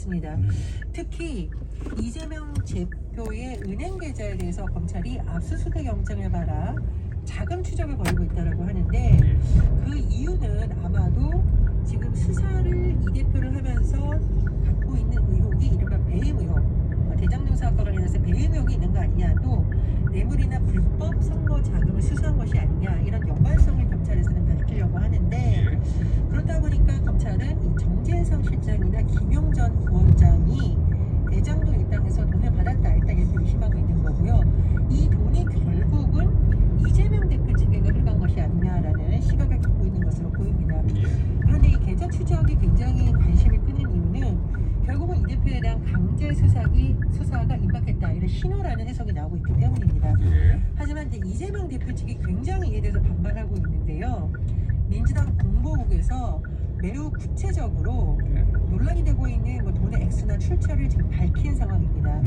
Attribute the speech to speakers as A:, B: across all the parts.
A: 있습니다. 특히 이재명 대표의 은행 계좌에 대해서 검찰이 압수수색 영장을 받아 자금 추적을 벌이고 있다고 하는데, 그 이유는 아마도 지금 수사를 이 대표를 하면서 갖고 있는 의혹이 이른바 배임 의혹, 대장동 사업과 관련해서 배임 의혹이 있는 거 아니냐, 또 뇌물이나 불법 선거 자금을 수사한 것이 아니냐, 이런 연관성을 검찰에서는 밝히려고 하는데, 그렇다 보니까 검찰은 이 정진상 실장이나 김용전 부원장이 대장동 일당에서 돈을 받았다, 일단 이렇게 의심하고 있는 거고요. 이 돈이 결국은 이재명 대표 측에가 흘러간 것이 아니냐라는 시각을 갖고 있는 것으로 보입니다. 그런데 이 계좌 추적이 굉장히 관심을 끄는 이유는 결국은 이 대표에 대한 강제 수사가 임박했다, 이런 신호라는 해석이 나오고 있기 때문입니다. 하지만 이제 이재명 대표 측이 굉장히 이에 대해서 반발하고 있는데요. 민주당 공보국에서 매우 구체적으로 논란이 되고 있는 돈의 액수나 출처를 지금 밝힌 상황입니다.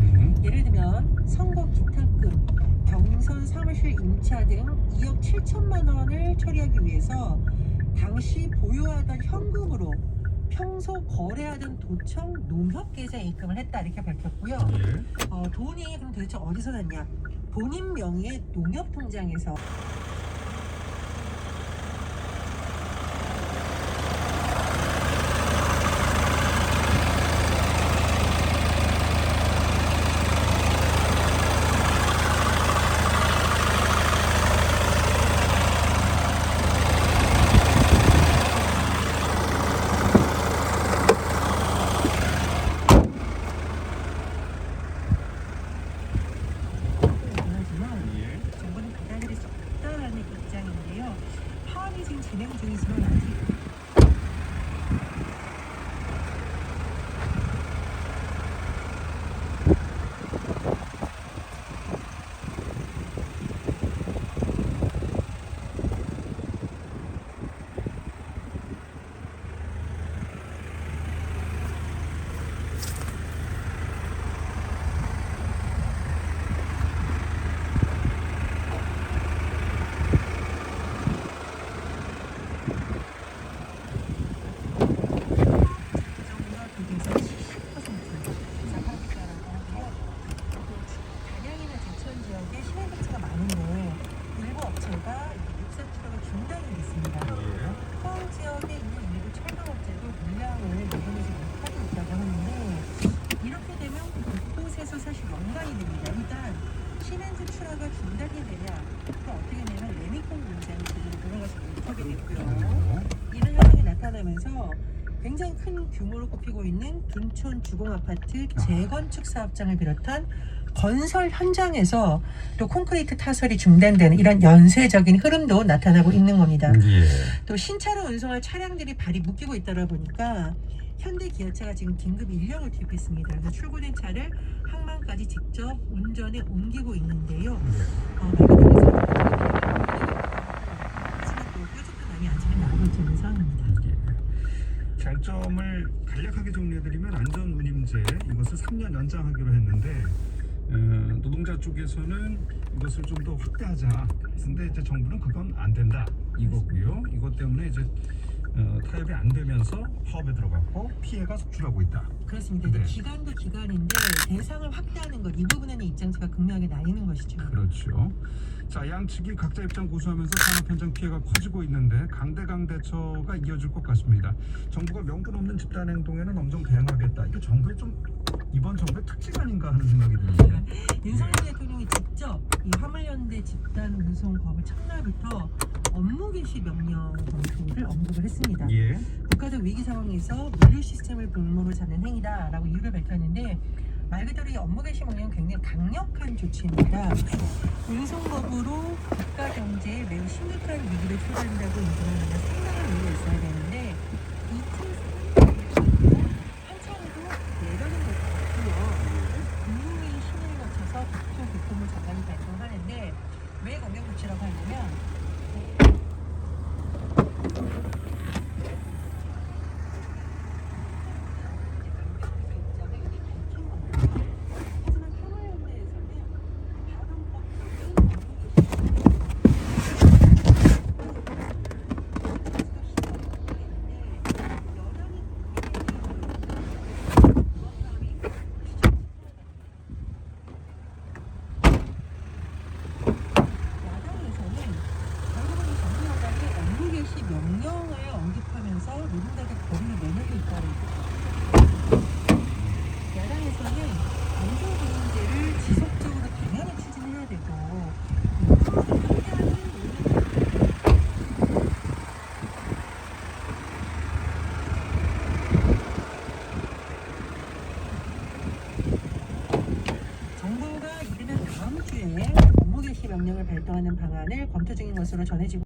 A: 예를 들면 선거 기탁금, 경선 사무실 임차 등 2억 7천만 원을 처리하기 위해서 당시 보유하던 현금으로 평소 거래하던 도청 농협 계좌에 입금을 했다, 이렇게 밝혔고요. 돈이 그럼 도대체 어디서 났냐? 본인 명의의 농협 통장에서 정부는 받아들일 수 없다라는 입장인데요. 파업이 지금 진행 중이지만 아직 출하가 중단이 되냐, 또 어떻게 되면 레미콘 공장이 제대로 돌아가지 못하게 됐고요. 이런 현상이 나타나면서 굉장히 큰 규모로 꼽히고 있는 둔촌 주공아파트 재건축 사업장을 비롯한 건설 현장에서 또 콘크리트 타설이 중단되는 이런 연쇄적인 흐름도 나타나고 있는 겁니다. 또 신차로 운송할 차량들이 발이 묶이고 있다 보니까 현대기아차가 지금 긴급 인력을 투입했습니다. 그래서 출고된 차를 항만까지 직접 운전에 옮기고 있는데요. 말 그대로 하지만 또 뾰족한 안이 아직은 나오고 있는 상황입니다.
B: 장점을 간략하게 정리해드리면 안전운임제, 이것을 3년 연장하기로 했는데 노동자 쪽에서는 이것을 좀 더 확대하자. 근데 이제 정부는 그건 안 된다 이거고요. 이것 때문에 이제 타협이 안 되면서 파업에 들어갔고 피해가 속출하고 있다.
A: 그렇습니다.
B: 네.
A: 기간도 기간인데 대상을 확대하는 것, 이 부분에는 입장차가 극명하게 나뉘는 것이죠.
B: 그렇죠. 자, 양측이 각자 입장 고수하면서 산업 현장 피해가 커지고 있는데 강대강 대처가 이어질 것 같습니다. 정부가 명분 없는 집단 행동에는 엄정 대응하겠다. 이게 정부의 좀 이번 정부의 특징 아닌가 하는 생각이 듭니다.
A: 윤석열 대통령이 직접 이 화물연대 집단 운송법을 첫날부터 업무 개시 명령 검토를 언급을 했습니다. 국가적 위기 상황에서 물류 시스템을 볼모로 잡는 행위다라고 이유를 밝혔는데, 말 그대로 이 업무 개시 명령은 굉장히 강력한 조치입니다. 운송법으로 국가 경제에 매우 심각한 위기를 초래한다고 인정하는 생각을 의미가 있어야 되는데, 이 청소는 한창도 내려는 것도 없고요. 국무회의 심의를 거쳐서 국토교통부 장관이 발표하는데, 왜 강력 조치라고 하냐면 발동하는 방안을 검토 중인 것으로 전해지고